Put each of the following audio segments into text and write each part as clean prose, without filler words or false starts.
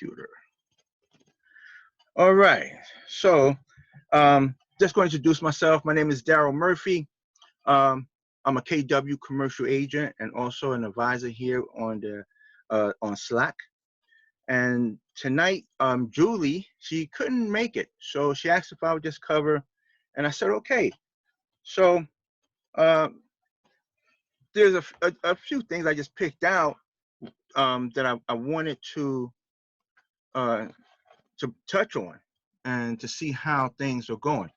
computer. All right. So just going to introduce myself. My name is Daryl Murphy. I'm a KW commercial agent and also an advisor here on Slack. And tonight, Julie, she couldn't make it, so she asked if I would just cover, and I said okay. So there's a few things I just picked out that I wanted to touch on and to see how things are going.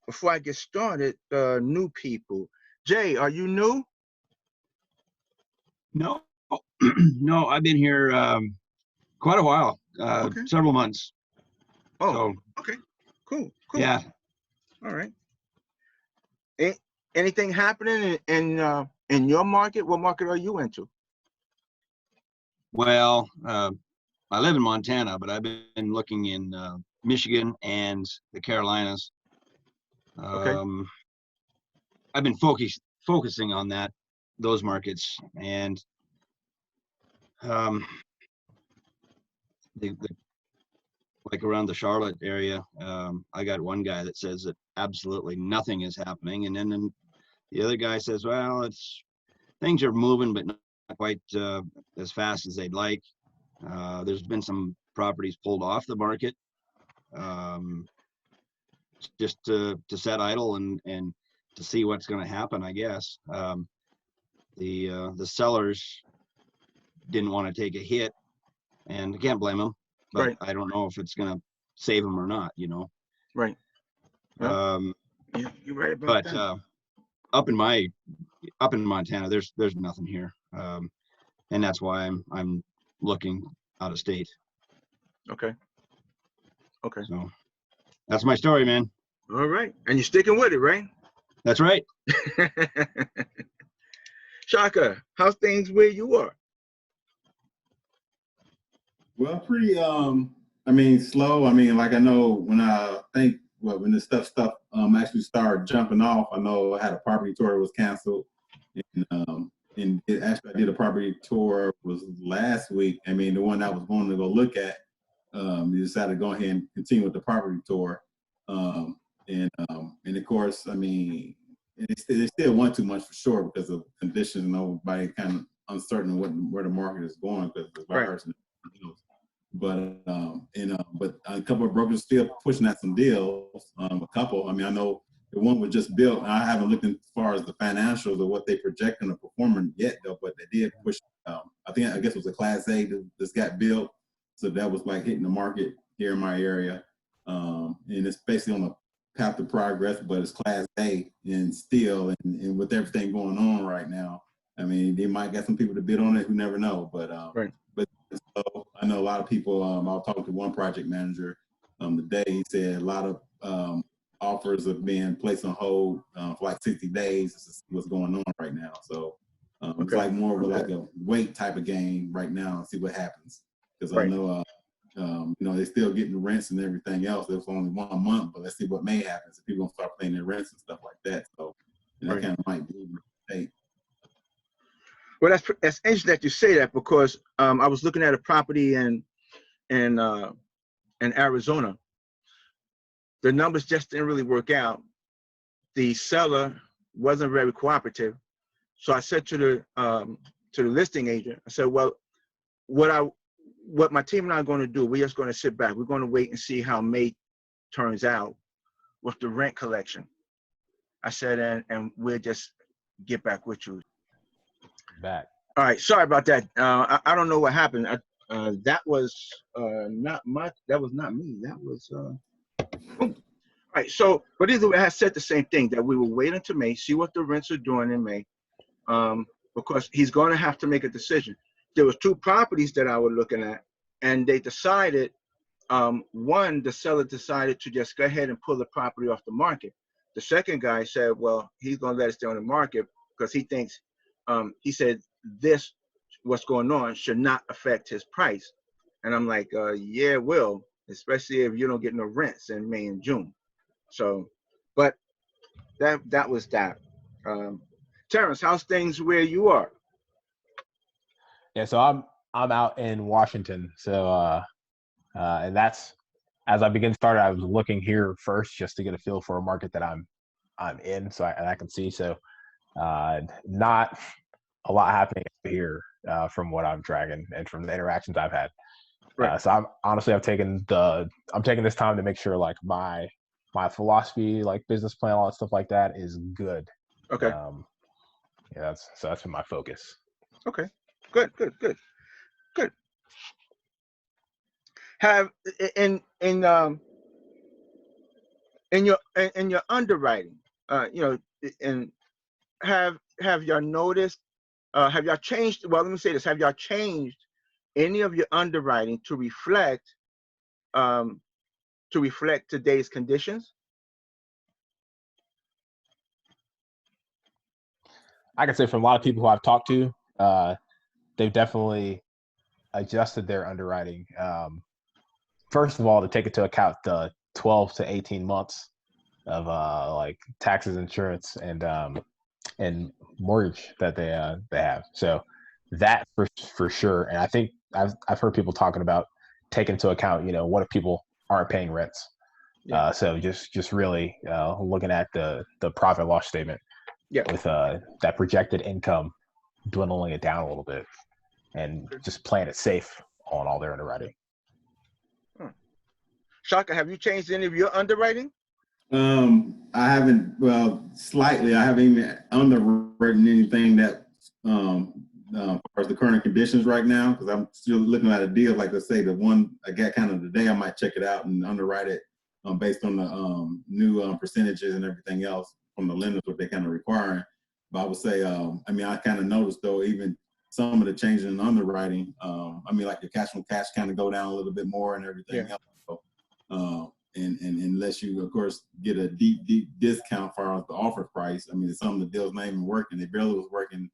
Before I get started, new people. Jay, are you new? No, no, I've been here quite a while, Okay. several months. Oh, So, okay. Cool. yeah. All right. Anything happening in your market? What market are you into? Well, I live in Montana, but I've been looking in Michigan and the Carolinas. Okay. I've been focusing on those markets, and the like around the Charlotte area. I got one guy that says that absolutely nothing is happening, and then the other guy says, well, things are moving, but not quite as fast as they'd like. There's been some properties pulled off the market, just to set idle and to see what's going to happen, I guess. The sellers didn't want to take a hit, and I can't blame them, but Right. I don't know if it's going to save them or not, Right. Yeah, you're right about but that. up in Montana, there's nothing here, and that's why I'm looking out of state. Okay. So that's my story, man. All right, and you're sticking with it, right? That's right. Shaka, how's things where you are? Well, pretty slow. Like I know when this stuff actually started jumping off, I know I had a property tour that was canceled. And I did a property tour was last week. The one I was going to go look at, decided to go ahead and continue with the property tour. And of course, they still want too much for sure because of conditions and nobody kind of uncertain where the market is going because of the virus. Right. But a couple of brokers still pushing out some deals. A couple. I know the one was just built. I haven't looked as far as the financials or what they projecting or performing yet, though. But they did push. I guess it was a Class A that just got built, so that was like hitting the market here in my area. And it's basically on the path to progress, but it's Class A and still, and with everything going on right now, they might get some people to bid on it. Who never know? But right. But so I know a lot of people. I was talking to one project manager today. He said a lot of offers are being placed on hold for like 60 days to see what's going on right now. So it's like more of like a wait type of game right now and see what happens. Because I know they're still getting rents and everything else. It was only 1 month, but let's see what may happen. So people gonna start paying their rents and stuff like that. So that kind of might be the state. Well, that's interesting that you say that because I was looking at a property in Arizona. The numbers just didn't really work out. The seller wasn't very cooperative, so I said to the listing agent, I said, well, what my team and I are going to do, we're just going to sit back. We're going to wait and see how May turns out with the rent collection. I said, and we'll just get back with you. Back. All right, sorry about that. I don't know what happened. That was not my. That was not me. That was. All right. So, but either way, I said the same thing that we will wait until May, see what the rents are doing in May, because he's going to have to make a decision. There was 2 properties that I was looking at, and they decided. One, the seller decided to just go ahead and pull the property off the market. The second guy said, well, he's going to let it stay on the market because he thinks. He said this, what's going on, should not affect his price. And I'm like, yeah, it will, especially if you don't get no rents in May and June. So, but that was that. Terrence, how's things where you are? Yeah, so I'm out in Washington, so and that's as I begin started. I was looking here first just to get a feel for a market that I'm in, so I can see. So not a lot happening here from what I'm tracking and from the interactions I've had. Right. So I'm taking this time to make sure like my philosophy, like business plan, all that stuff like that is good. Okay. Yeah, that's been my focus. Okay. Good. Have in your underwriting, and have y'all noticed? Have y'all changed? Well, let me say this: have y'all changed any of your underwriting to reflect today's conditions? I can say from a lot of people who I've talked to, they've definitely adjusted their underwriting. First of all, to take into account the 12 to 18 months of like taxes, insurance, and mortgage that they have. So that for sure. And I think I've heard people talking about taking into account, what if people aren't paying rents? Yeah. So just really looking at the profit loss statement. Yeah. With that projected income dwindling it down a little bit and just playing it safe on all their underwriting. Shaka, have you changed any of your underwriting? I haven't, well, slightly. I haven't even underwritten anything that, as far as the current conditions right now, because I'm still looking at a deal, like let's say the one I got kind of today, I might check it out and underwrite it based on the new percentages and everything else from the lenders, what they kind of requiring. But I would say, I kind of noticed though, even some of the changes in underwriting, like your cash on cash kind of go down a little bit more and everything else. So, and unless you, of course, get a deep discount for the offer price. Some of the deals not even working. They barely was working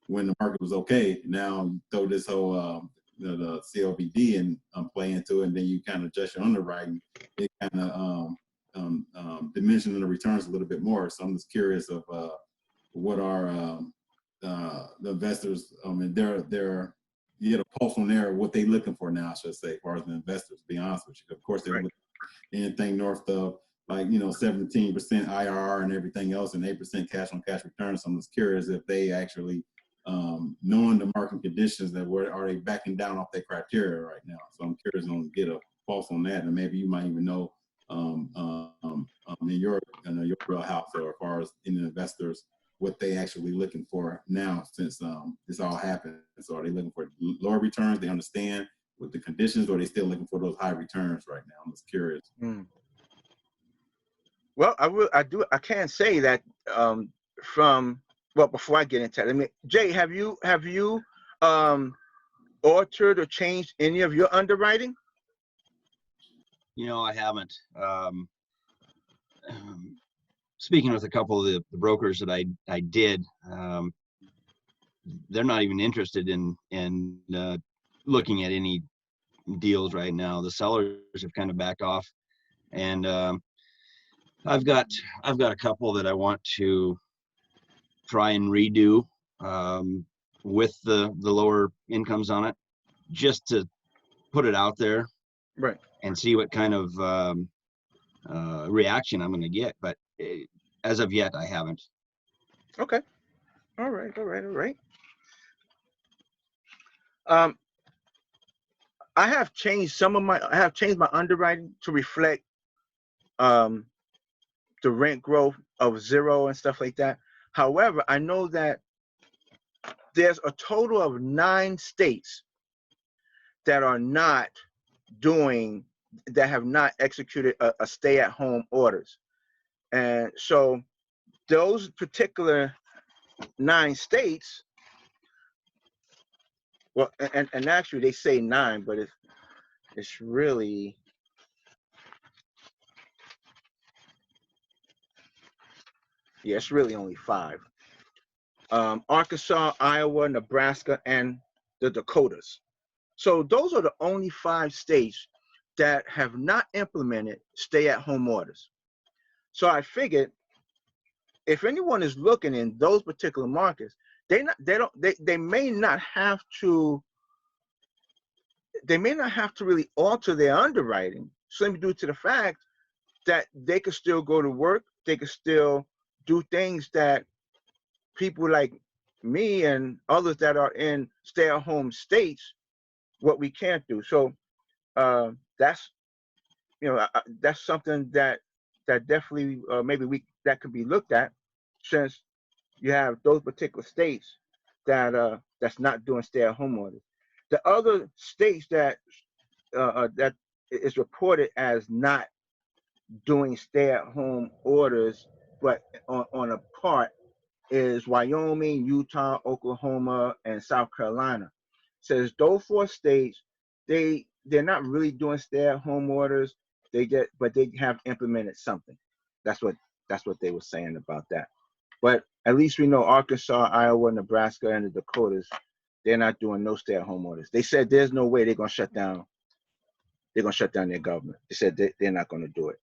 when the market was okay. Now you throw this whole the CLBD and play into it, and then you kind of adjust your underwriting. It kind of dimension the returns a little bit more. So I'm just curious of what are the investors. They're you get a pulse on there what they looking for now, I should say, as far as the investors. To be honest with you, of course, they're looking anything north of 17% IRR and everything else, and 8% cash on cash returns. So I'm just curious if they actually knowing the market conditions, are they backing down off their criteria right now? So I'm curious on get a pulse on that, and maybe you might even know in your real house, or as far as in the investors, what they actually looking for now since this all happened. So are they looking for lower returns? They understand with the conditions, or are they still looking for those high returns right now? I'm just curious. Well, I can say that before I get into that, Jay, have you altered or changed any of your underwriting? I haven't. Speaking with a couple of the brokers that I did, they're not even interested in looking at any deals right now. The sellers have kind of backed off, and I've got a couple that I want to try and redo with the lower incomes on it, just to put it out there, right, and see what kind of reaction I'm going to get. But as of yet, I haven't. Okay. All right. I have changed my underwriting to reflect the rent growth of 0 and stuff like that. However, I know that there's a total of 9 states that have not executed a stay-at-home orders. And so those particular 9 states, well, and actually they say 9, but it's really, it's really only 5. Arkansas, Iowa, Nebraska, and the Dakotas. So those are the only 5 states that have not implemented stay-at-home orders. So I figured if anyone is looking in those particular markets, they may not have to they may not have to really alter their underwriting simply due to the fact that they could still go to work, they could still do things that people like me and others that are in stay-at-home states, what we can't do. So that's, you know, that's something that definitely maybe that could be looked at, since you have those particular states that that's not doing stay-at-home orders. The other states that is reported as not doing stay-at-home orders, but on a part, is Wyoming, Utah, Oklahoma, and South Carolina. Says those 4 states, they're not really doing stay-at-home orders. But they have implemented something. That's what they were saying about that. But at least we know Arkansas, Iowa, Nebraska, and the Dakotas, they're not doing no stay-at-home orders. They said there's no way they're gonna shut down. They're gonna shut down their government. They said they're not gonna do it.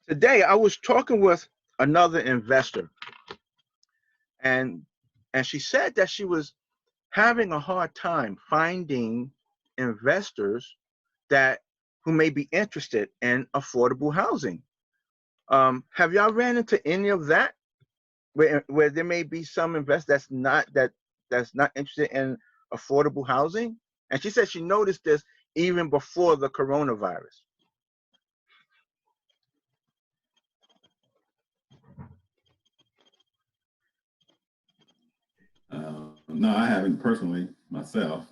Today I was talking with another investor, and she said that she was having a hard time finding investors who may be interested in affordable housing. Have y'all ran into any of that, where there may be some investor that's not interested in affordable housing? And she said she noticed this even before the coronavirus. No, I haven't personally myself.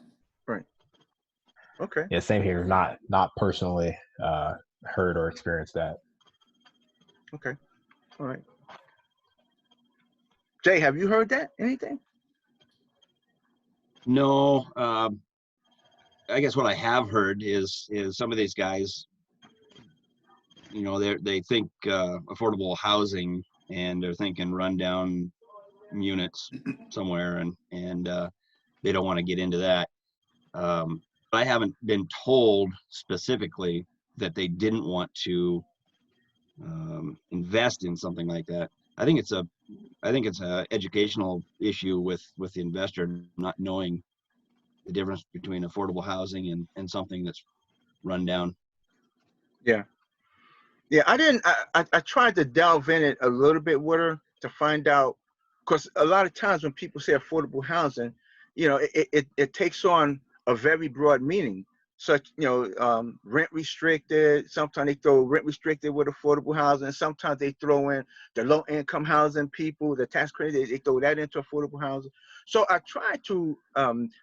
Right. Okay. Yeah, same here. Not personally heard or experienced that. Okay. All right. Jay, have you heard that? Anything? No. I guess what I have heard is some of these guys, you know, they think affordable housing, and they're thinking rundown units somewhere, and they don't want to get into that. But I haven't been told specifically that they didn't want to invest in something like that. I think it's a educational issue with the investor not knowing the difference between affordable housing and something that's run down. Yeah. I tried to delve in it a little bit with her to find out, because a lot of times when people say affordable housing, you know, it takes on a very broad meaning. Such, you know, rent restricted. Sometimes they throw rent restricted with affordable housing. Sometimes they throw in the low income housing people, the tax credit, they throw that into affordable housing. So I tried to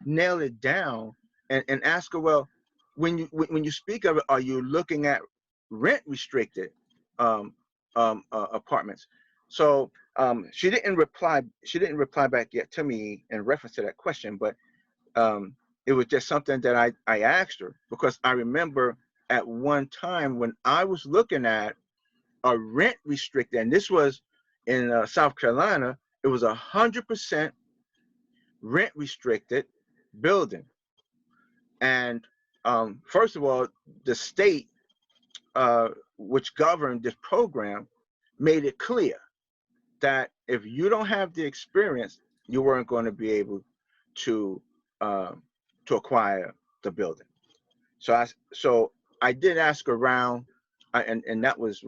nail it down and ask her, well, when you speak of it, are you looking at rent restricted apartments? So she didn't reply back yet to me in reference to that question, but it was just something that I asked her, because I remember at one time when I was looking at a rent restricted, and this was in South Carolina, it was 100% rent restricted building. And first of all, the state which governed this program made it clear that if you don't have the experience, you weren't going to be able to acquire the building. So I did ask around, and that was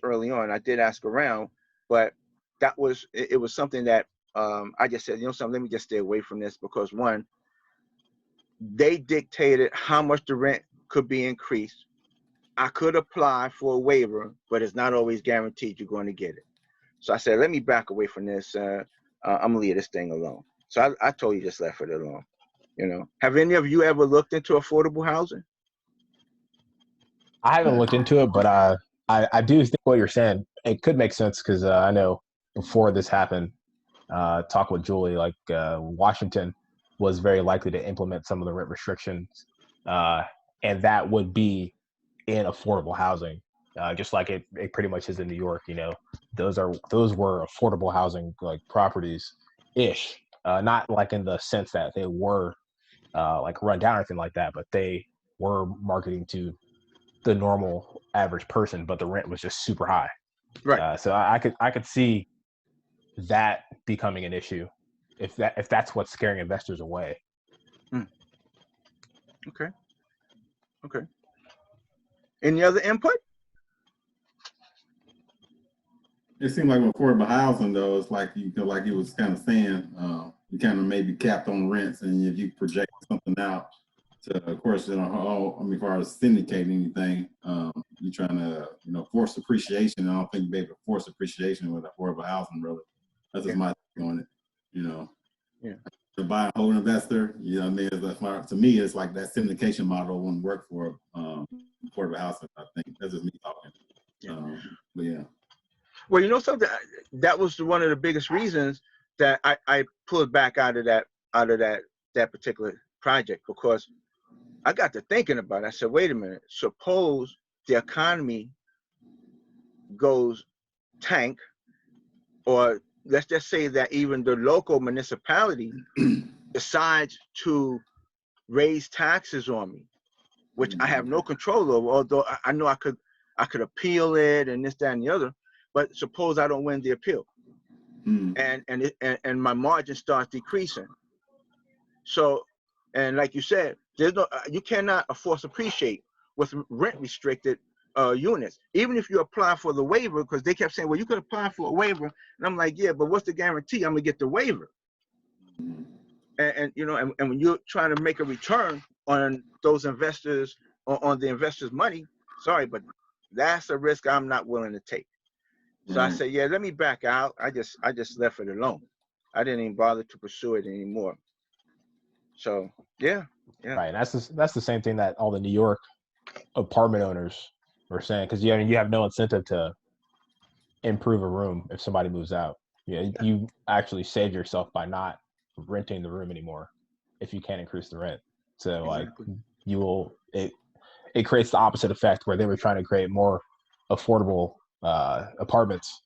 early on. I did ask around, but it was something that I just said, you know something, let me just stay away from this, because one, they dictated how much the rent could be increased. I could apply for a waiver, but it's not always guaranteed you're going to get it. So I said, let me back away from this. I'm gonna leave this thing alone. So I totally just left it alone. You know, have any of you ever looked into affordable housing? I haven't looked into it, but I do think what you're saying, it could make sense, because I know before this happened, talk with Julie, like Washington was very likely to implement some of the rent restrictions, and that would be in affordable housing, just like it pretty much is in New York. You know, those were affordable housing like properties ish, not like in the sense that they were like run down or anything like that, but they were marketing to the normal average person, but the rent was just super high. Right. So I could see that becoming an issue if that's what's scaring investors away. Okay. Okay. Any other input? It seemed like with affordable housing, though, it's like like you was kind of saying, you kind of maybe capped on rents, and if you project something out to, of course, I mean, as far as syndicating anything, you're trying to, force appreciation. I don't think you'd be able to force appreciation with affordable housing, really. That's just my take on it, Yeah. The buy and hold investor, I mean, to me, it's like that syndication model wouldn't work for affordable housing. I think that's just me talking. Yeah. But yeah. Well, something, that was one of the biggest reasons that I pulled back out of that particular project, because I got to thinking about it. I said, wait a minute, suppose the economy goes tank, or let's just say that even the local municipality decides to raise taxes on me, which I have no control over, although I know I could appeal it and this, that, and the other. But suppose I don't win the appeal, and my margin starts decreasing. So, and like you said, there's no, you cannot force appreciate with rent restricted units, even if you apply for the waiver, because they kept saying, well, you could apply for a waiver, and I'm like, yeah, but what's the guarantee I'm gonna get the waiver? And when you're trying to make a return on those investors, on the investors' money, sorry, but that's a risk I'm not willing to take. So I said, yeah, let me back out. I just left it alone. I didn't even bother to pursue it anymore. So yeah. Right. And that's the same thing that all the New York apartment owners were saying, because you have no incentive to improve a room if somebody moves out. You actually save yourself by not renting the room anymore if you can't increase the rent. So Exactly. it creates the opposite effect, where they were trying to create more affordable apartments.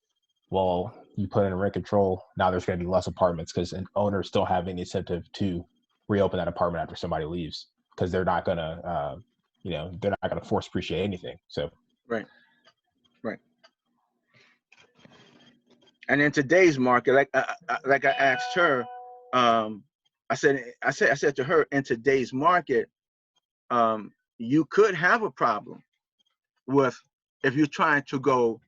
Well, you put in rent control, now there's going to be less apartments, because owners still have any incentive to reopen that apartment after somebody leaves, because they're not going to they're not going to force appreciate anything. So right. And in today's market, like I asked her, I said to her, in today's market, you could have a problem with, if you're trying to go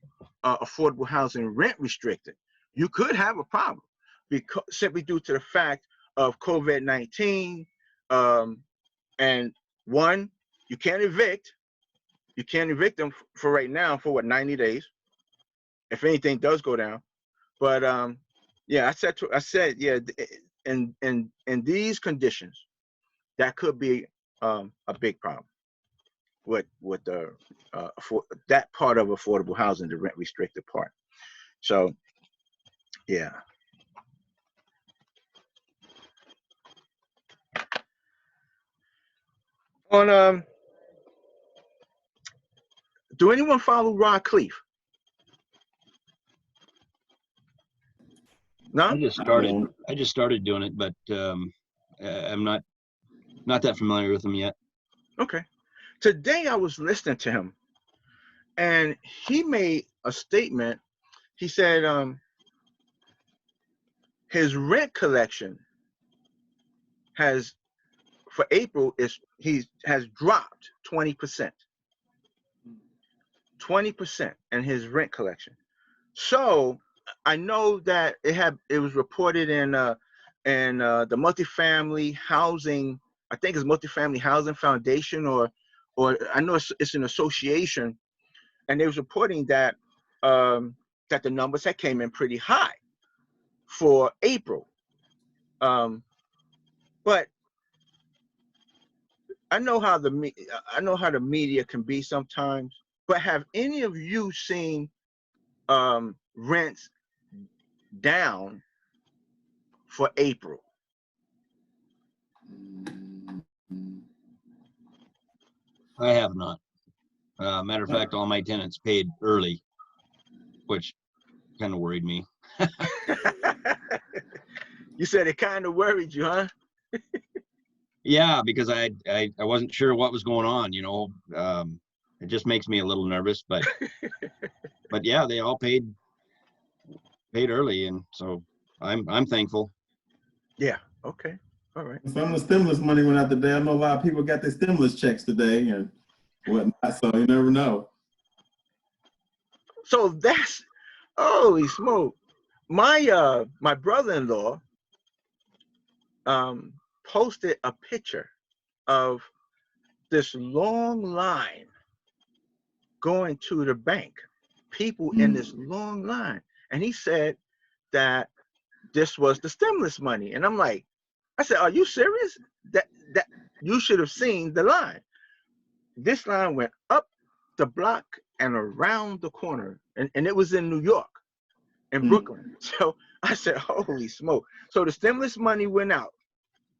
affordable housing rent restricted, you could have a problem, because simply due to the fact of COVID-19, and one, you can't evict them for right now for 90 days, if anything does go down. But yeah, I said, yeah, in these conditions, that could be a big problem with the for that part of affordable housing, the rent restricted part. So yeah. On do anyone follow Rod Cleef? No? I just started doing it, but I'm not that familiar with him yet. Okay. Today I was listening to him, and he made a statement. He said his rent collection has, for April, has dropped 20%. 20% in his rent collection. So I know that it was reported in the multifamily housing, I think it's Multifamily Housing Foundation, or I know it's an association, and they was reporting that that the numbers had came in pretty high for April. But I know how the media can be sometimes. But have any of you seen rents down for April? I have not. Matter of fact, all my tenants paid early, which kind of worried me. You said it kind of worried you, huh? Yeah, because I wasn't sure what was going on. It just makes me a little nervous. But but yeah, they all paid paid early, and so I'm thankful. Yeah. Okay. All right. Some of the stimulus money went out today. I know a lot of people got their stimulus checks today and whatnot, so you never know. So that's holy smoke. My brother-in-law posted a picture of this long line going to the bank, people in this long line, and he said that this was the stimulus money. And I'm like, I said, are you serious? That you should have seen the line. This line went up the block and around the corner, and it was in New York, in Brooklyn. So I said, holy smoke. So the stimulus money went out.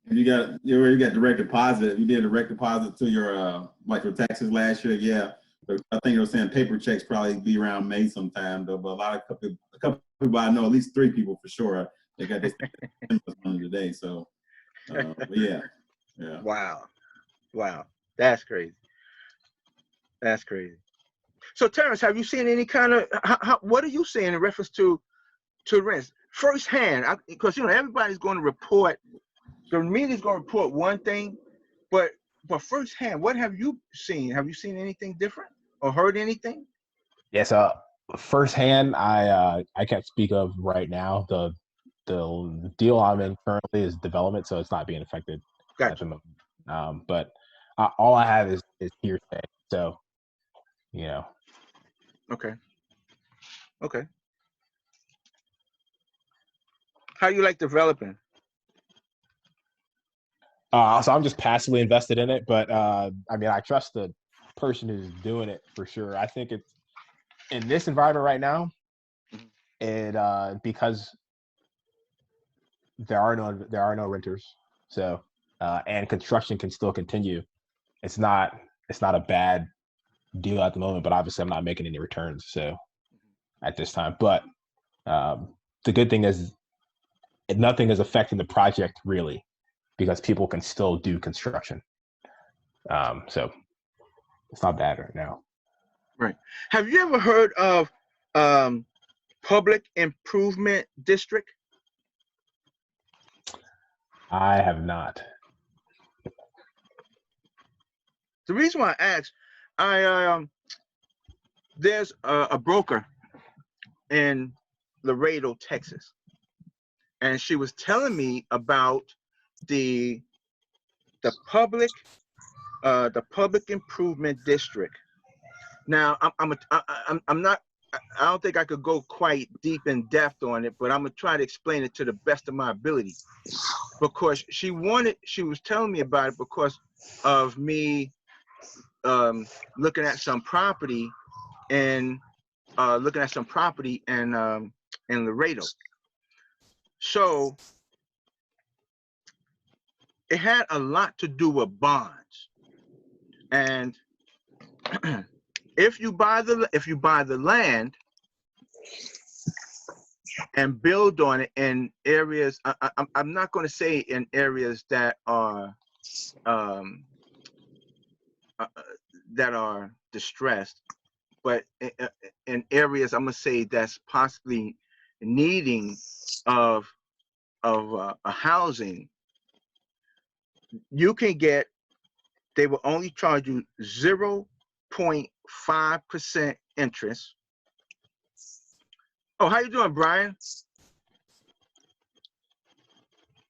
If you already got direct deposit, if you did a direct deposit to your like your taxes last year, yeah. But I think they were saying paper checks probably be around May sometime though. But a couple people I know, at least 3 people for sure, they got this stimulus money today. So but yeah. Wow. That's crazy. That's crazy. So Terrence, have you seen any kind of what are you saying in reference to rents firsthand? Because everybody's going to report, the media's going to report one thing, but firsthand, what have you seen? Have you seen anything different or heard anything? Yes. Firsthand, I can't speak of right now. The deal I'm in currently is development, so it's not being affected at the moment. But all I have is hearsay. So, Okay. How you like developing? So I'm just passively invested in it, but I mean, I trust the person who's doing it for sure. I think it's in this environment right now, because there are no renters, so and construction can still continue. It's not a bad deal at the moment, but obviously I'm not making any returns, so at this time. But the good thing is nothing is affecting the project really, because people can still do construction. So it's not bad right now. Right. Have you ever heard of Public Improvement District? I have not. The reason why I asked, there's a broker in Laredo, Texas, and she was telling me about the public improvement district. Now I'm not. I don't think I could go quite deep in depth on it, but I'm gonna try to explain it to the best of my ability. Because she was telling me about it because of me looking at some property in Laredo. So it had a lot to do with bonds, and if you buy the land and build on it in areas, I'm not going to say in areas that are distressed, but in areas I'm going to say that's possibly needing of a housing, you can get. They will only charge you 0.5% interest. Oh, how you doing, Brian?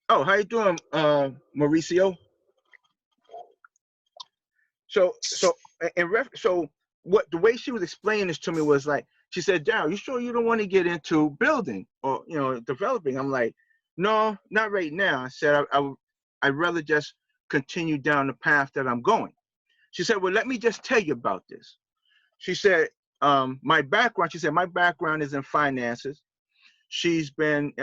Oh, how you doing, Mauricio? So what the way she was explaining this to me was like, she said, Darryl, you sure you don't want to get into building or developing? I'm like, no, not right now. I said I'd rather just continue down the path that I'm going. She said, well, let me just tell you about this. She said, my background is in finances. She's been,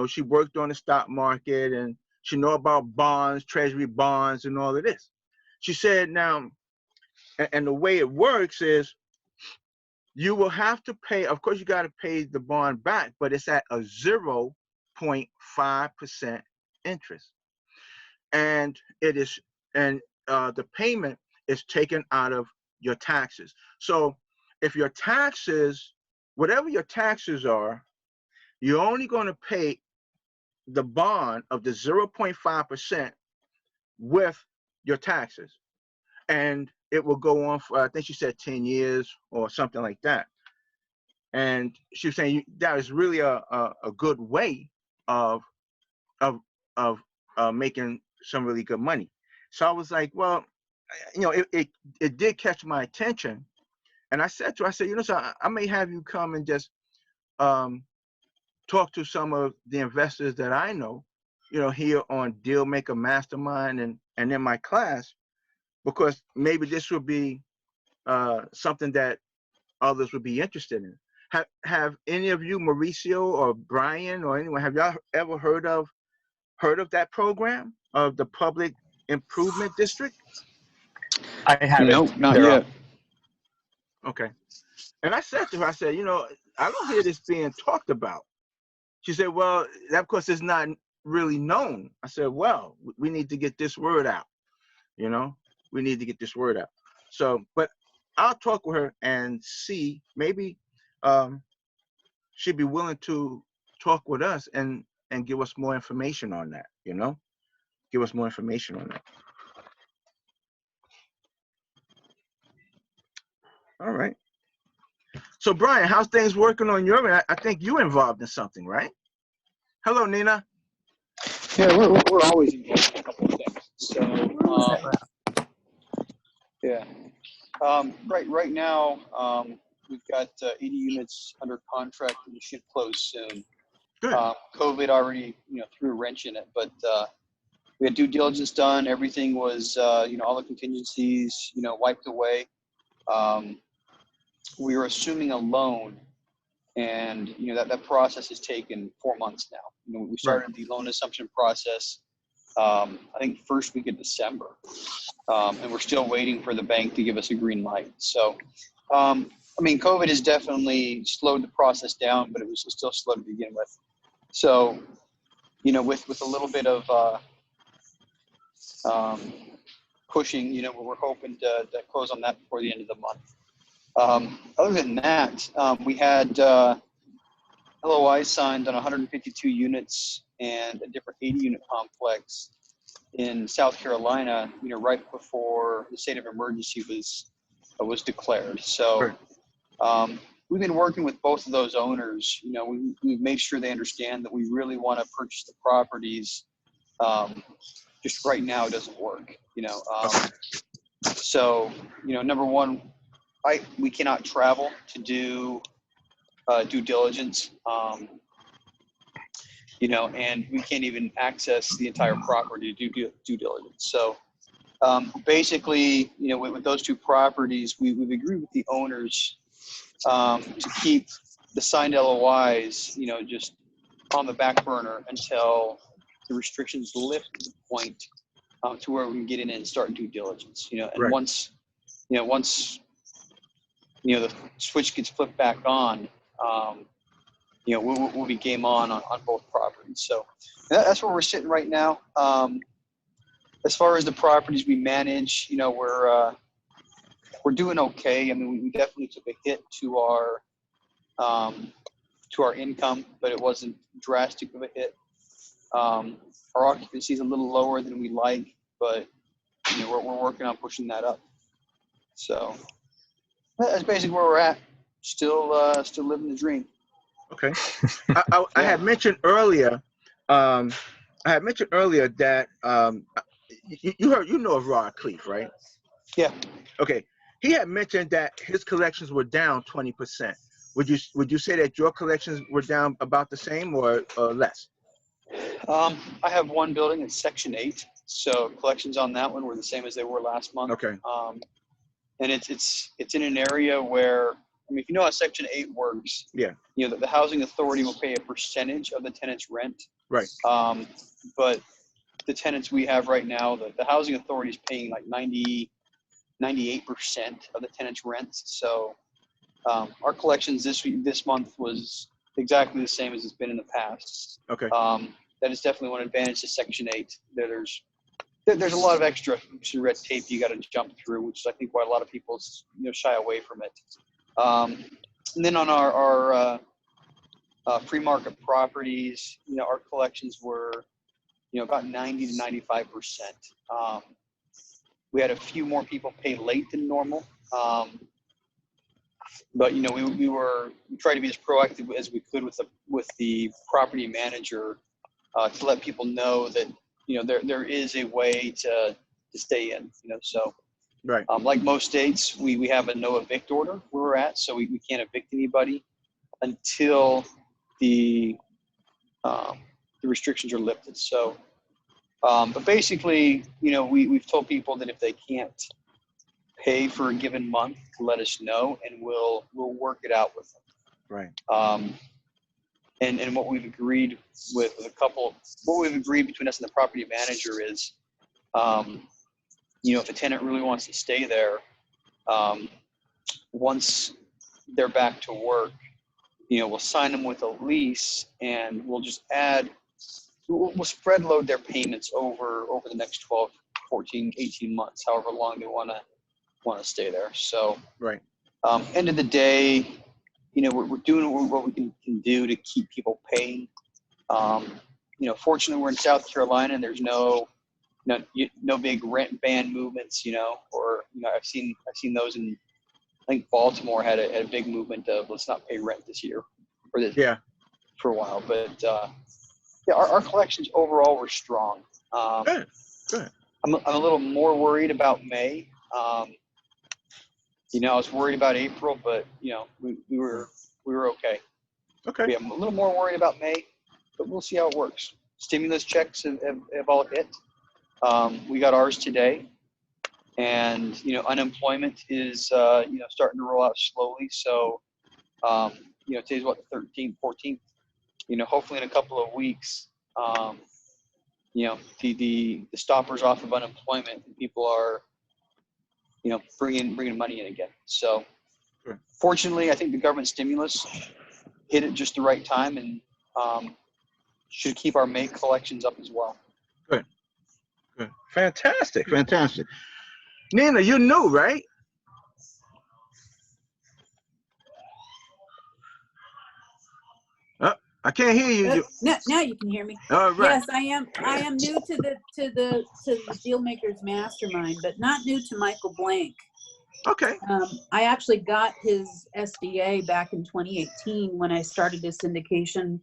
she worked on the stock market and she know about bonds, treasury bonds, and all of this. She said, now, and the way it works is you will have to pay, of course, you got to pay the bond back, but it's at a 0.5% interest. And the payment is taken out of your taxes. So if your taxes, whatever your taxes are, you're only going to pay the bond of the 0.5% with your taxes. And it will go on for, I think she said 10 years or something like that. And she was saying that is really a good way of making some really good money. So I was like, well, it did catch my attention. And I said to her, I said, so I may have you come and just talk to some of the investors that I know, here on Deal Maker Mastermind and in my class, because maybe this would be something that others would be interested in. Have any of you, Mauricio or Brian or anyone, have y'all ever heard of that program of the Public Improvement District? I haven't. Nope, not They're yet. Okay. And I said to her, I said, I don't hear this being talked about. She said, well, that of course is not really known. I said, well, we need to get this word out. We need to get this word out. So, but I'll talk with her and see, maybe she'd be willing to talk with us and give us more information on that, give us more information on that. All right. So Brian, how's things working on your end? I think you're involved in something, right? Hello, Nina. Yeah, we're always involved in a couple of things. So, yeah. Right now, we've got 80 units under contract and we should close soon. Good. COVID already, threw a wrench in it, but we had due diligence done. Everything was, all the contingencies, wiped away. We were assuming a loan, and that process has taken 4 months now. We started the loan assumption process, I think first week of December, and we're still waiting for the bank to give us a green light. So, COVID has definitely slowed the process down, but it was still slow to begin with. So, with a little bit of pushing, we're hoping to close on that before the end of the month. Other than that, we had LOI signed on 152 units and a different 80-unit complex in South Carolina, right before the state of emergency was declared. So we've been working with both of those owners. We've made sure they understand that we really want to purchase the properties. Just right now, it doesn't work. So number one, we cannot travel to do due diligence, and we can't even access the entire property to do due diligence. So basically, with those two properties, we've agreed with the owners to keep the signed LOIs, just on the back burner until the restrictions lift to the point to where we can get in and start due diligence. And once the switch gets flipped back on, we'll be game on both properties. So that's where we're sitting right now. As far as the properties we manage, we're doing okay. We definitely took a hit to our income, but it wasn't drastic of a hit. Our occupancy is a little lower than we like, but we're working on pushing that up. So that's basically where we're at. Still living the dream. Okay. I had mentioned earlier. I had mentioned earlier that you know of Rod Cleef, right? Yeah. Okay. He had mentioned that his collections were down 20%. Would you say that your collections were down about the same or less? I have one building in Section 8, so collections on that one were the same as they were last month. Okay. And it's in an area where, if you know how Section 8 works, yeah, the housing authority will pay a percentage of the tenant's rent. Right. But the tenants we have right now, the housing authority is paying like 98% of the tenant's rents. So our collections this month was exactly the same as it's been in the past. Okay. That is definitely one advantage to Section 8. There's a lot of extra red tape you got to jump through, which is I think why a lot of people shy away from it. And then on our free market properties, our collections were, about 90 to 95%. We had a few more people pay late than normal. But we tried to be as proactive as we could with the property manager to let people know that there is a way to stay in. So Right. like most states, we have a no evict order where we're at, so we can't evict anybody until the restrictions are lifted. So, but basically, we've told people that if they can't pay for a given month, to let us know, and we'll work it out with them. Right. And what we've agreed with what we've agreed between us and the property manager is, if a tenant really wants to stay there, once they're back to work, we'll sign them with a lease, and we'll just we'll spread load their payments over the next 12, 14, 18 months, however long they want to stay there. So, Right. End of the day, we're doing what we can do to keep people paying. Fortunately, we're in South Carolina, and there's no big rent ban movements, or I've seen those in, I think Baltimore had a big movement of let's not pay rent this year, or for a while. But our collections overall were strong. Good. I'm a little more worried about May. I was worried about April, but we were okay. Okay. Yeah, I'm a little more worried about May, but we'll see how it works. Stimulus checks have all hit. We got ours today, and unemployment is starting to roll out slowly. So today's what, the 13th, 14th. Hopefully in a couple of weeks, the stoppers off of unemployment, and people are bringing money in again. So Sure. Fortunately, I think the government stimulus hit at just the right time, and should keep our May collections up as well. Good. Fantastic. Nina, you knew, right? I can't hear you. Now you can hear me. All right. Yes, I am new to the Dealmakers Mastermind, but not new to Michael Blank. Okay. I actually got his SDA back in 2018 when I started a syndication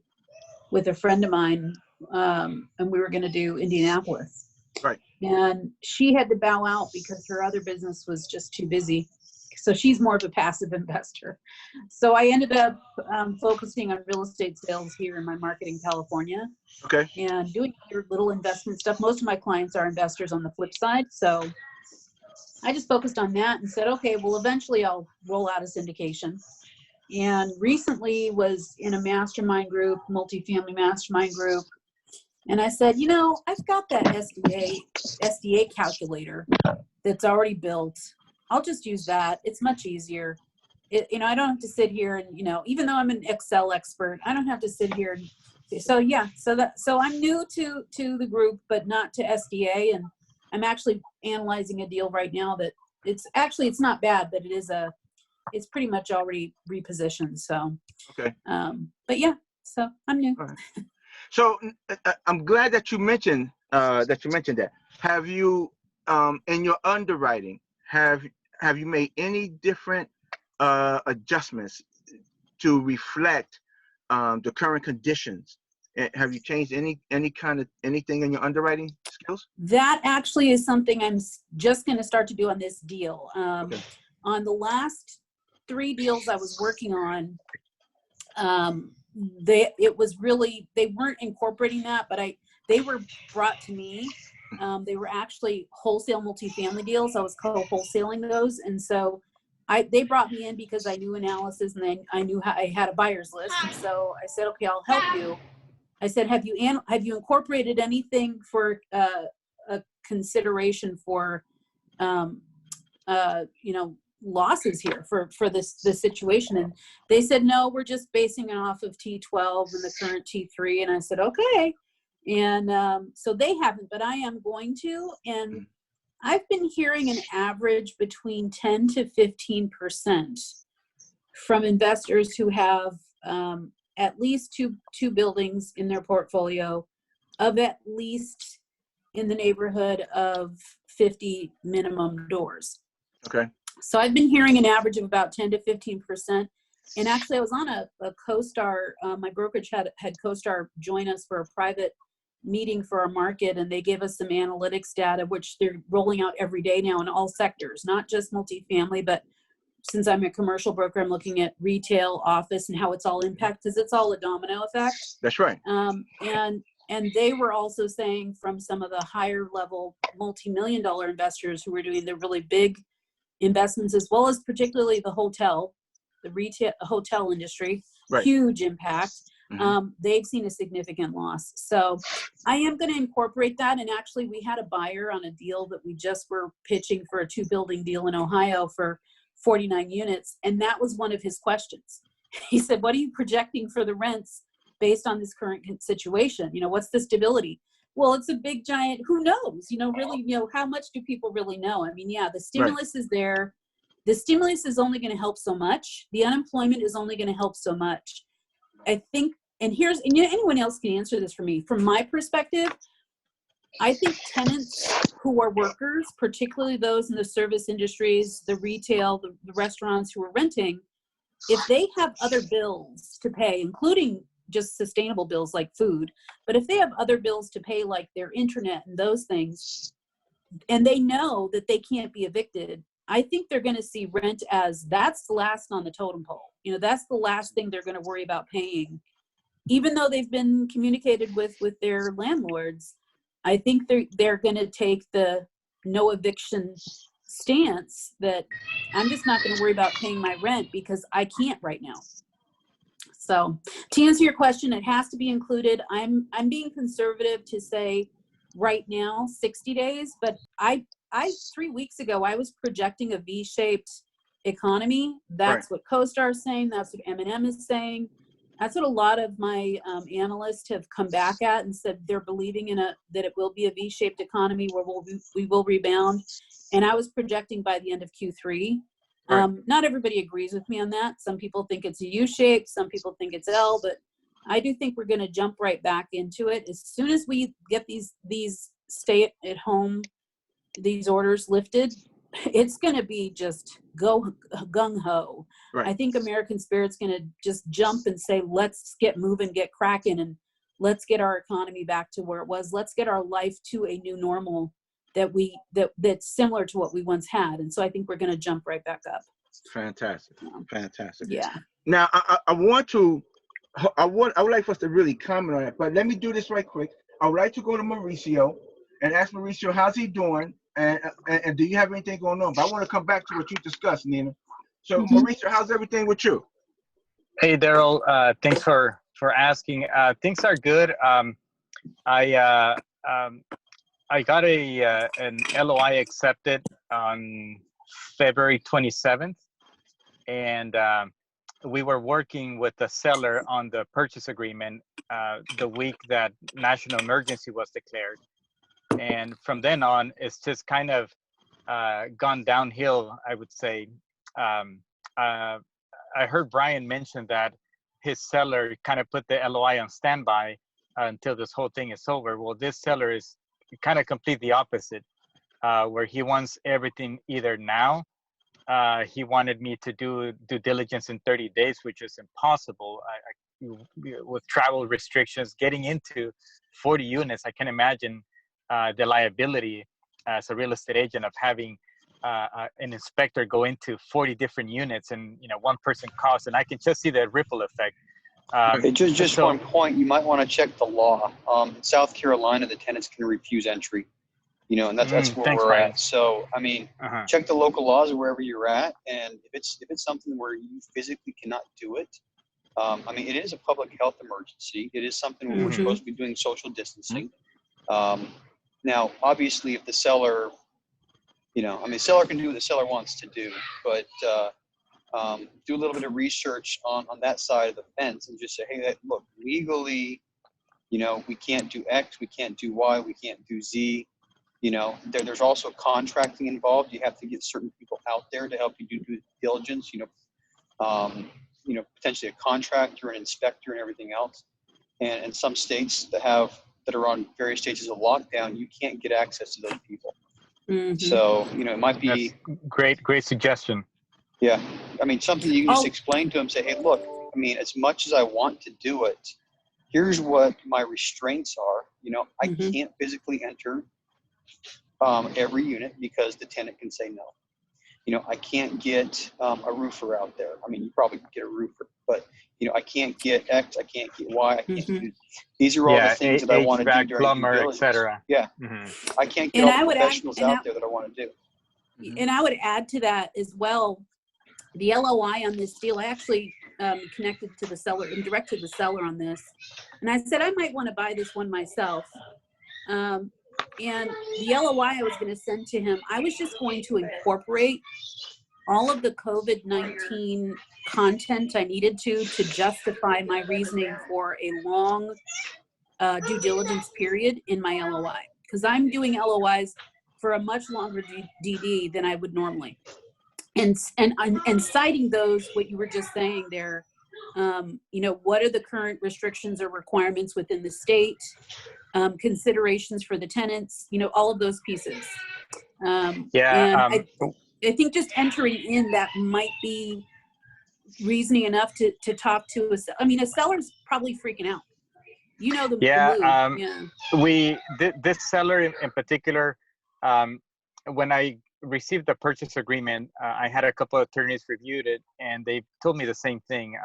with a friend of mine, and we were going to do Indianapolis. Right. And she had to bow out because her other business was just too busy. So she's more of a passive investor. So I ended up focusing on real estate sales here in my market in California. Okay. And doing other little investment stuff. Most of my clients are investors on the flip side. So I just focused on that and said, okay, well, eventually I'll roll out a syndication. And recently was in a mastermind group, multifamily mastermind group. And I said, I've got that SDA calculator that's already built. I'll just use that. It's much easier. I don't have to sit here and, even though I'm an Excel expert, I don't have to sit here. So I'm new to the group, but not to SDA. And I'm actually analyzing a deal right now that it's not bad, but it's pretty much already repositioned. So, Okay. But yeah, so I'm new. All right. So I'm glad that you mentioned that. Have you, in your underwriting, have you made any different adjustments to reflect the current conditions? Have you changed anything in your underwriting skills? That actually is something I'm just going to start to do on this deal. Okay. On the last 3 deals I was working on, they weren't incorporating that, but they were brought to me. They were actually wholesale multifamily deals. I was co-wholesaling those. And so they brought me in because I knew analysis, and I knew how I had a buyer's list. And so I said, okay, I'll help you. I said, have you incorporated anything for a consideration for, losses here for this situation? And they said, no, we're just basing it off of T12 and the current T3. And I said, okay. And so they haven't, but I am going to. And I've been hearing an average between 10 to 15% from investors who have at least two buildings in their portfolio of at least in the neighborhood of 50 minimum doors. Okay. So I've been hearing an average of about 10 to 15%. And actually, I was on a CoStar. My brokerage had CoStar join us for a private meeting for our market, and they gave us some analytics data, which they're rolling out every day now in all sectors, not just multifamily, but since I'm a commercial broker, I'm looking at retail, office, and how it's all impacted, because it's all a domino effect. That's right. And they were also saying from some of the higher level multi-million-dollar investors who were doing the really big investments, as well as particularly the retail hotel industry, Right. huge impact. Mhm. They've seen a significant loss. So I am going to incorporate that. And actually, we had a buyer on a deal that we just were pitching for a 2-building deal in Ohio for 49 units. And that was one of his questions. He said, what are you projecting for the rents based on this current situation? You know, what's the stability? Well, it's a big giant, who knows, really, how much do people really know? I mean, yeah, the stimulus is there. The stimulus is only going to help so much. The unemployment is only going to help so much. I think, and anyone else can answer this for me. From my perspective, I think tenants who are workers, particularly those in the service industries, the retail, the restaurants who are renting, if they have other bills to pay, including just sustainable bills like food, but if they have other bills to pay like their internet and those things, and they know that they can't be evicted, I think they're going to see rent as that's last on the totem pole. That's the last thing they're going to worry about paying, even though they've been communicated with their landlords. I think they're going to take the no eviction stance that I'm just not going to worry about paying my rent because I can't right now. So to answer your question, it has to be included. I'm being conservative to say right now 60 days, but I 3 weeks ago I was projecting a V-shaped economy. That's what CoStar is saying. That's what M&M is saying. That's what a lot of my analysts have come back at and said they're believing that it will be a V-shaped economy where we will rebound. And I was projecting by the end of Q3. Not everybody agrees with me on that. Some people think it's a U-shape. Some people think it's L. But I do think we're going to jump right back into it as soon as we get these stay-at-home, these orders lifted. It's going to be just go gung-ho. I think American Spirit's going to just jump and say, let's get moving, get cracking, and let's get our economy back to where it was. Let's get our life to a new normal that's similar to what we once had. And so I think we're going to jump right back up. Fantastic. Yeah. Now, I would like for us to really comment on it, but let me do this right quick. I would like to go to Mauricio and ask Mauricio, how's he doing? And do you have anything going on? But I want to come back to what you discussed, Nina. So, Mauricio, how's everything with you? Hey, Daryl. Thanks for asking. Things are good. I got an LOI accepted on February 27th, and we were working with the seller on the purchase agreement the week that national emergency was declared. And from then on, it's just kind of gone downhill, I would say. I heard Brian mention that his seller kind of put the LOI on standby until this whole thing is over. Well, this seller is kind of complete the opposite, where he wants everything either now. He wanted me to do due diligence in 30 days, which is impossible. With travel restrictions, getting into 40 units, I can imagine the liability as a real estate agent of having an inspector go into 40 different units and one person costs, and I can just see the ripple effect. Just one point, you might want to check the law. In South Carolina, the tenants can refuse entry, and that's where we're Brian. at. So, I mean, check the local laws wherever you're at, and if it's something where you physically cannot do it, I mean, it is a public health emergency. It is something where we're supposed to be doing social distancing. Now, obviously, if the seller, the seller can do what the seller wants to do, but do a little bit of research on that side of the fence and just say, hey, look, legally, we can't do X, we can't do Y, we can't do Z. There's also contracting involved. You have to get certain people out there to help you do due diligence. potentially a contractor, an inspector, and everything else. And in some states that are on various stages of lockdown, you can't get access to those people. Mhm. So, it might be, That's great suggestion. yeah. I mean, something you can just Oh. explain to them, say, hey, look, I mean, as much as I want to do it, here's what my restraints are. I Mhm. can't physically enter every unit because the tenant can say no. I can't get a roofer out there. I mean, you probably could get a roofer, but I can't get X, I can't get Y, I can't Mhm. do. These are all the things that I want to do HVAC, during due plumber, diligence. etc. Yeah, Mhm. I can't get And all I the would add- professionals and out I- there that I want to do. And I would add to that as well, the LOI on this deal, I actually connected to the seller and directed the seller on this. And I said, I might want to buy this one myself. And the LOI I was going to send to him, I was just going to incorporate all of the COVID-19 content I needed to justify my reasoning for a long due diligence period in my LOI. Because I'm doing LOIs for a much longer DD than I would normally. And citing those, what you were just saying there, what are the current restrictions or requirements within the state, considerations for the tenants, all of those pieces. And I think just entering in that might be reasoning enough to talk to a seller's probably freaking out. The mood. This seller in particular, when I received the purchase agreement, I had a couple of attorneys reviewed it, and they told me the same thing.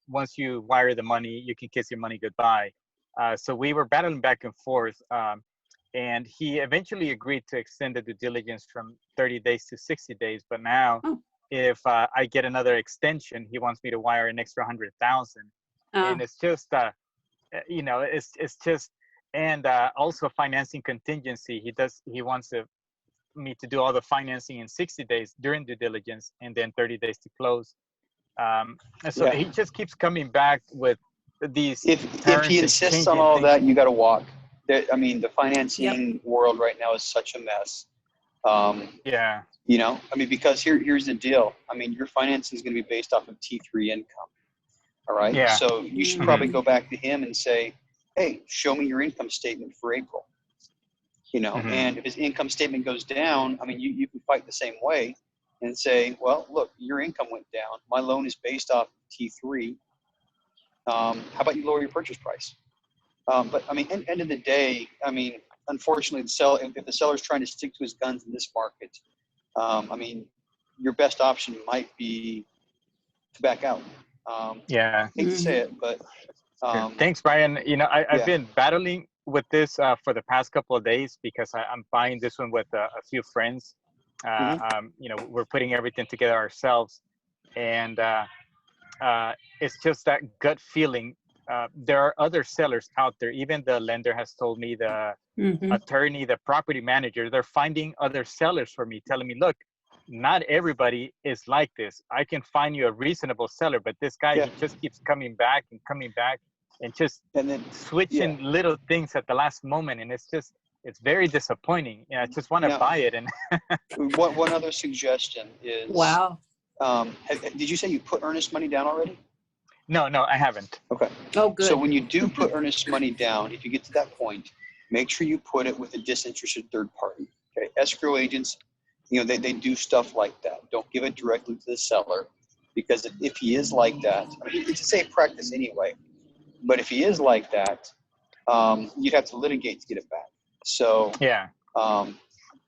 Once you wire the money, you can kiss your money goodbye. So we were battling back and forth, and he eventually agreed to extend the due diligence from 30 days to 60 days. But now, if I get another extension, he wants me to wire an extra 100,000, and it's just, it's just, and also financing contingency. He wants me to do all the financing in 60 days during due diligence, and then 30 days to close. And so he just keeps coming back with these. If he insists on all of that, you got to walk. The financing world right now is such a mess. Because here's the deal. Your financing is going to be based off of T3 income. All right. Yeah. So you should probably go back to him and say, hey, show me your income statement for April. And if his income statement goes down, you can fight the same way and say, well, look, your income went down. My loan is based off T3. How about you lower your purchase price? But end of the day, unfortunately, if the seller's trying to stick to his guns in this market, your best option might be to back out. Hate to say it, but thanks, Brian. I've been battling with this for the past couple of days because I'm buying this one with a few friends. We're putting everything together ourselves, and it's just that gut feeling. There are other sellers out there. Even the lender has told me, the attorney, the property manager, they're finding other sellers for me, telling me, look, not everybody is like this. I can find you a reasonable seller, but this guy, he just keeps coming back and just switching little things at the last moment. And it's very disappointing. I just want to buy it. And one other suggestion is, wow. Did you say you put earnest money down already? No, I haven't. Okay. Oh, good. So when you do put earnest money down, if you get to that point, make sure you put it with a disinterested third party. Okay. Escrow agents, they do stuff like that. Don't give it directly to the seller, because if he is like that, it's a safe practice anyway. But if he is like that, you'd have to litigate to get it back. So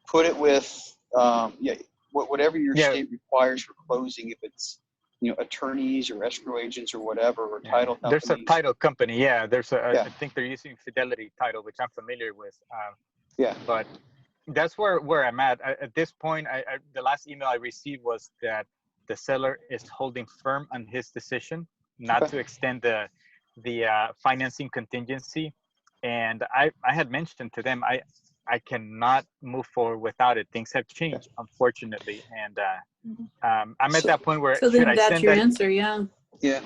put it with whatever your state requires for closing. If it's attorneys or escrow agents or whatever, or title companies. There's a title company. Yeah, I think they're using Fidelity Title, which I'm familiar with. But that's where I'm at this point. The last email I received was that the seller is holding firm on his decision not to extend the financing contingency, and I had mentioned to them I cannot move forward without it. Things have changed, unfortunately, and I'm at that point where that's your answer. Yeah.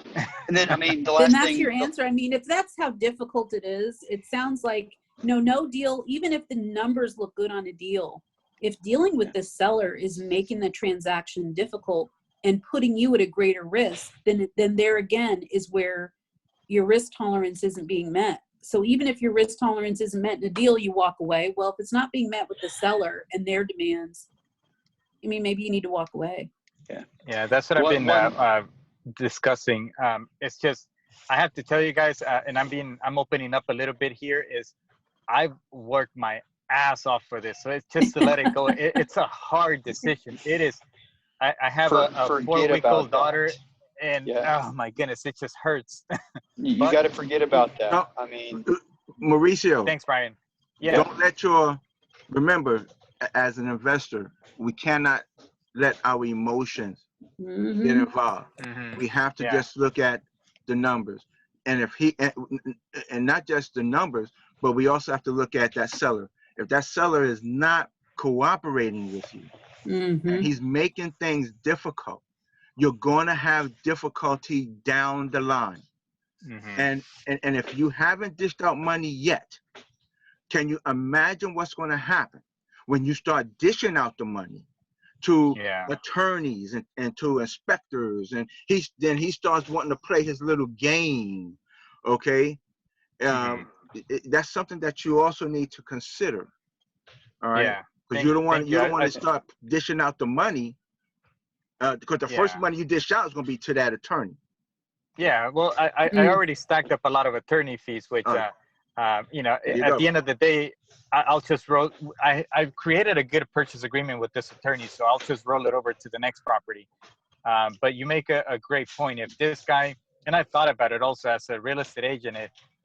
And then the last then that's thing, your answer. If that's how difficult it is, it sounds like no deal. Even if the numbers look good on a deal, if dealing with the seller is making the transaction difficult, and putting you at a greater risk, then there again is where your risk tolerance isn't being met. So even if your risk tolerance isn't met in a deal, you walk away. Well, if it's not being met with the seller and their demands, I mean, maybe you need to walk away. Yeah, that's what I've been discussing. It's just, I have to tell you guys, and I'm opening up a little bit here, is I've worked my ass off for this. So it's just to let it go. It's a hard decision. It is. I have a 4-week-old daughter, and oh my goodness, it just hurts. You got to forget about that. No, I mean, Mauricio. Thanks, Brian. Yeah. Don't let remember, as an investor, we cannot let our emotions get involved. We have to just look at the numbers. And if and not just the numbers, but we also have to look at that seller. If that seller is not cooperating with you, and he's making things difficult, you're going to have difficulty down the line. And if you haven't dished out money yet, can you imagine what's going to happen when you start dishing out the money to attorneys and to inspectors, and then he starts wanting to play his little game? Okay, that's something that you also need to consider. All right, because you don't want to start dishing out the money, because the first money you dish out is going to be to that attorney. Yeah, well, I already stacked up a lot of attorney fees, which you know, at the end of the day, I'll just roll. I've created a good purchase agreement with this attorney, so I'll just roll it over to the next property. But you make a great point. If this guy, and I've thought about it also as a real estate agent,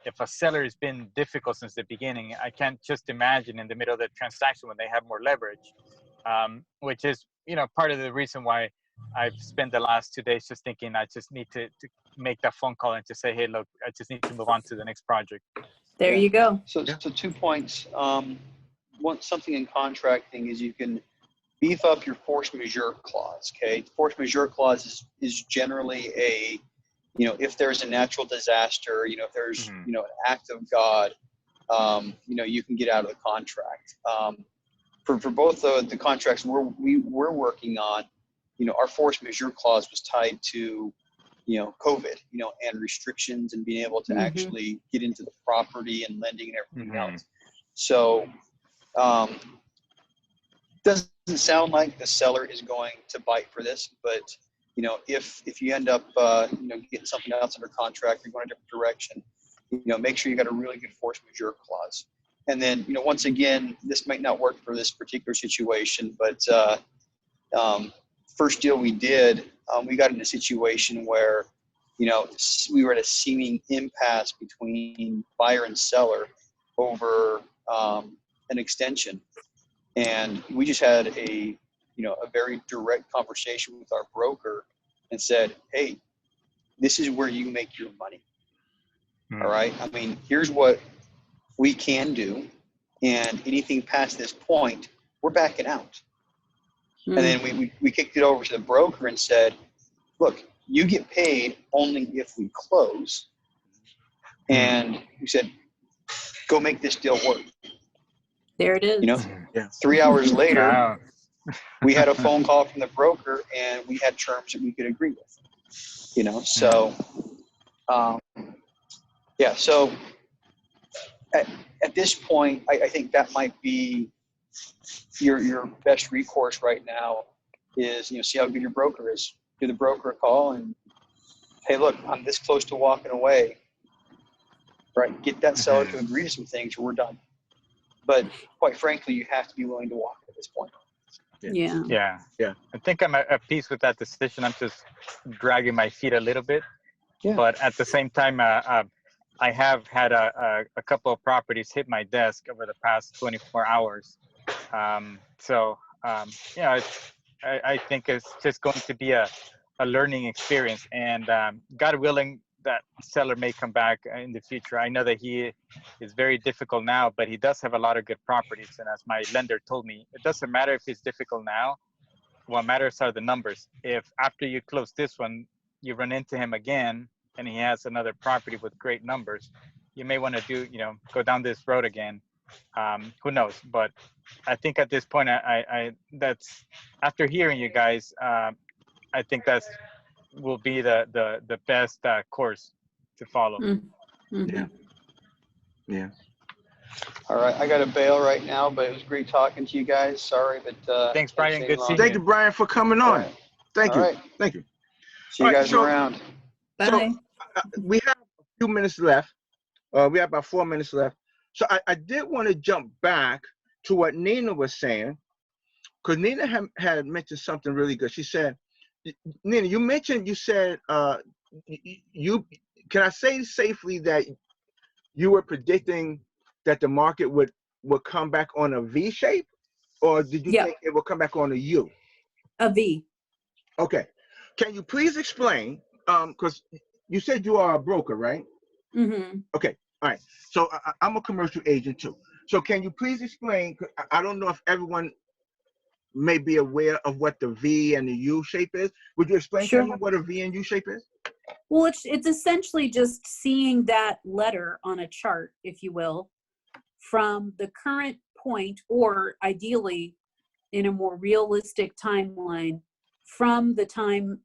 if a seller has been difficult since the beginning, I can't just imagine in the middle of the transaction when they have more leverage, which is, you know, part of the reason why I've spent the last 2 days just thinking I just need to make that phone call and to say, hey, look, I just need to move on to the next project. There you go. So 2 points. Something in contracting is you can beef up your force majeure clause. Okay, force majeure clause is generally a, you know, if there's a natural disaster, you know, if there's you know, an act of God, you know, you can get out of the contract. For both the contracts we're working on, you know, our force majeure clause was tied to, you know, COVID, you know, and restrictions and being able to actually get into the property and lending and everything else. So, doesn't sound like the seller is going to bite for this, but, you know, if you end up, you know, getting something else under contract, you're going a different direction, you know, make sure you got a really good force majeure clause. And then, you know, once again, this might not work for this particular situation, but, first deal we did, we got in a situation where, you know, we were at a seeming impasse between buyer and seller over an extension. And we just had a very direct conversation with our broker and said, hey, this is where you make your money. All right. I mean, here's what we can do. And anything past this point, we're backing out. And then we kicked it over to the broker and said, look, you get paid only if we close. And we said, go make this deal work. There it is. You know, 3 hours later, we had a phone call from the broker and we had terms that we could agree with. You know, so, yeah, so at this point, I think that might be your best recourse right now is, you know, see how good your broker is. Give the broker a call and, hey, look, I'm this close to walking away. Right? Get that seller to agree to some things or we're done. But quite frankly, you have to be willing to walk at this point. Yeah. I think I'm at peace with that decision. I'm just dragging my feet a little bit. Yeah. But at the same time, I have had a couple of properties hit my desk over the past 24 hours. Yeah, I think it's just going to be a learning experience. And God willing, that seller may come back in the future. I know that he is very difficult now, but he does have a lot of good properties. And as my lender told me, it doesn't matter if he's difficult now. What matters are the numbers. If after you close this one, you run into him again and he has another property with great numbers, you may want to go down this road again. Who knows? But I think at this point, I that's after hearing you guys, I think that's will be the best course to follow. Mhm. Yeah. All right, I got to bail right now, but it was great talking to you guys. Sorry, but Thanks, Brian. staying Good long. seeing Thank you, Brian, for coming All on. right. Thank All you. right. Thank you. See you All right, guys so- around. So Bye. we have a few minutes left. We have about 4 minutes left. So I did want to jump back to what Nina was saying, because Nina had mentioned something really good. She said, Nina, you said, you can I say safely that you were predicting that the market would come back on a V shape, or did you Yeah. think it will come back on a U? A V. Okay. Can you please explain? Because you said you are a broker, right? Mm-hmm. Okay. All right. So I'm a commercial agent too. So can you please explain? 'Cause I don't know if everyone may be aware of what the V and the U shape is. Would you explain Sure. to me what a V and U shape is? Well, it's essentially just seeing that letter on a chart, if you will, from the current point, or ideally in a more realistic timeline, from the time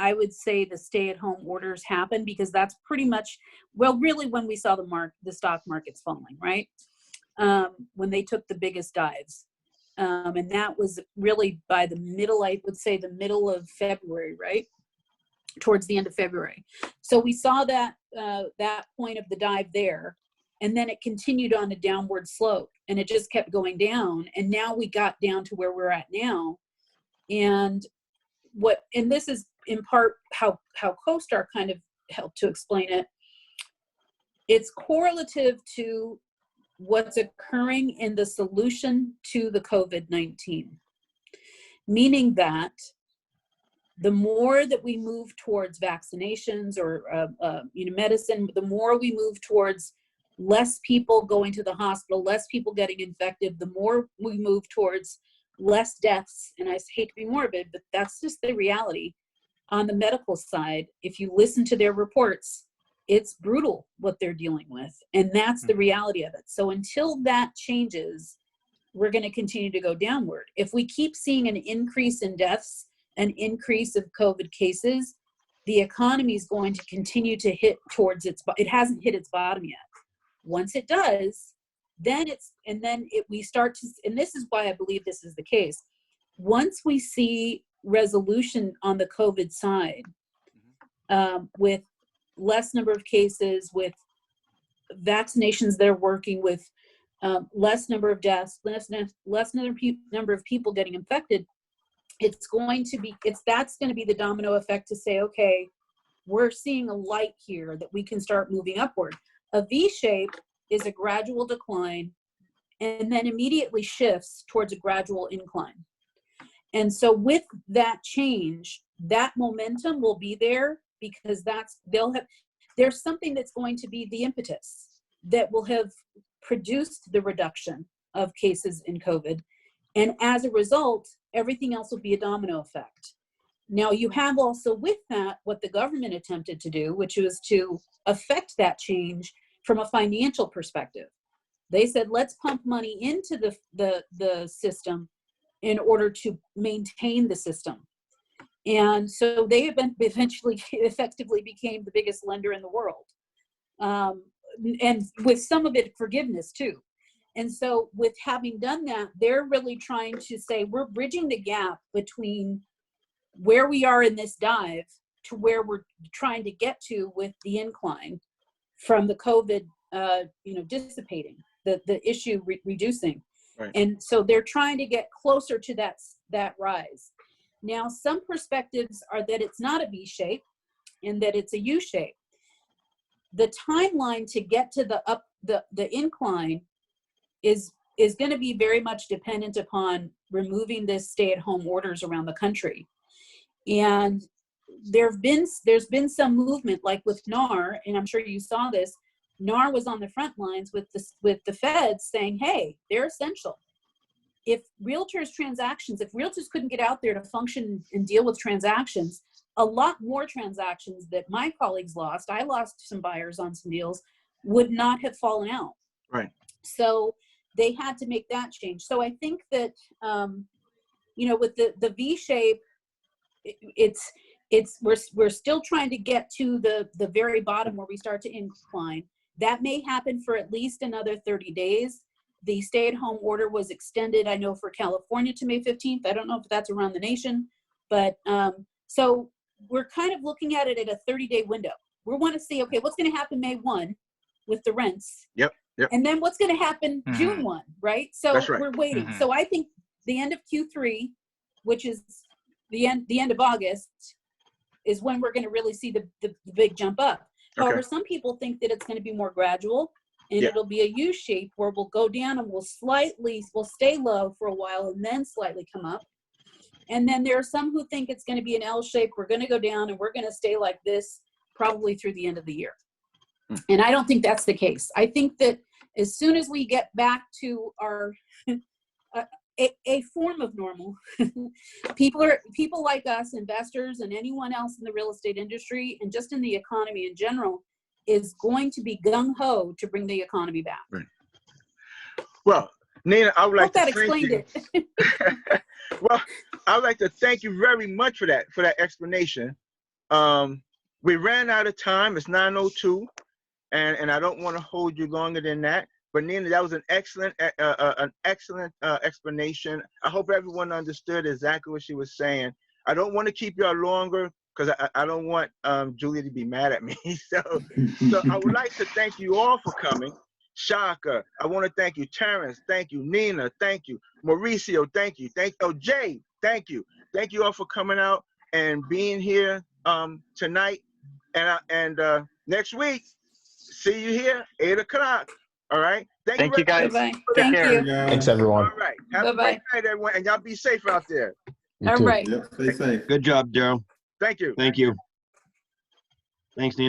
I would say the stay-at-home orders happened, because that's pretty much, well, really when we saw the stock markets falling, right? When they took the biggest dives. And that was really by the middle, I would say the middle of February, right? Towards the end of February. So we saw that that point of the dive there, and then it continued on a downward slope, and it just kept going down. And now we got down to where we're at now. And this is in part how CoStar kind of helped to explain it. It's correlative to what's occurring in the solution to the COVID-19, meaning that the more that we move towards vaccinations or medicine, the more we move towards less people going to the hospital, less people getting infected, the more we move towards less deaths. And I hate to be morbid, but that's just the reality. On the medical side, if you listen to their reports, it's brutal what they're dealing with. And that's the reality of it. So until that changes, we're going to continue to go downward. If we keep seeing an increase in deaths, an increase of COVID cases, the economy is going to continue to hit towards it hasn't hit its bottom yet. Once it does, we start to, and this is why I believe this is the case. Once we see resolution on the COVID side, with less number of cases, with vaccinations they're working with, less number of deaths, less number of people getting infected, that's going to be the domino effect to say, okay, we're seeing a light here that we can start moving upward. A V shape is a gradual decline and then immediately shifts towards a gradual incline. And so with that change, that momentum will be there, because there's something that's going to be the impetus that will have produced the reduction of cases in COVID. And as a result, everything else will be a domino effect. Now, you have also with that what the government attempted to do, which was to affect that change from a financial perspective. They said, let's pump money into the system in order to maintain the system. And so they eventually effectively became the biggest lender in the world. And with some of it forgiveness too. And so with having done that, they're really trying to say, we're bridging the gap between where we are in this dive to where we're trying to get to with the incline from the COVID, dissipating, the issue reducing. Right. And so they're trying to get closer to that rise. Now, some perspectives are that it's not a V shape and that it's a U shape. The timeline to get to the incline is going to be very much dependent upon removing this stay-at-home orders around the country. And there's been some movement, like with NAR, and I'm sure you saw this. NAR was on the front lines with the feds saying, hey, they're essential. If realtors couldn't get out there to function and deal with transactions, a lot more transactions that my colleagues lost, I lost some buyers on some deals, would not have fallen out. Right. So they had to make that change. So I think that, with the V shape, we're still trying to get to the very bottom where we start to incline. That may happen for at least another 30 days. The stay-at-home order was extended, I know, for California to May 15th. I don't know if that's around the nation, but so we're kind of looking at it at a 30-day window. We want to see, okay, what's going to happen May 1 with the rents? Yep. And then what's going to happen June 1, right? So That's right. we're waiting. So I think the end of Q3, which is the end of August, is when we're going to really see the big jump up. However, some people think that it's going to be more gradual, and it'll be a U shape where we'll go down and we'll stay low for a while and then slightly come up. And then there are some who think it's going to be an L shape. We're going to go down and we're going to stay like this probably through the end of the year. And I don't think that's the case. I think that as soon as we get back to our a form of normal, people like us, investors, and anyone else in the real estate industry and just in the economy in general, is going to be gung-ho to bring the economy back. Right. Well, Nina, I would like to Hope that thank you. explained it. Well, I would like to thank you very much for that explanation. We ran out of time. It's 9:02, and I don't want to hold you longer than that. But Nina, that was an excellent explanation. I hope everyone understood exactly what she was saying. I don't want to keep y'all longer because I don't want Julia to be mad at me. So I would like to thank you all for coming. Shaka, I want to thank you. Terrence, thank you. Nina, thank you. Mauricio, thank you. Jay, thank you. Thank you all for coming out and being here tonight. And next week, see you here, 8 o'clock. All right. Thank you, guys. Bye-bye. Take Thank care. you. Thanks, everyone. All right. Have a great night, everyone. And y'all be safe out there. You All too. right. Yep, stay safe. Good job, Daryl. Thank you. Thank you. Thanks, Neil.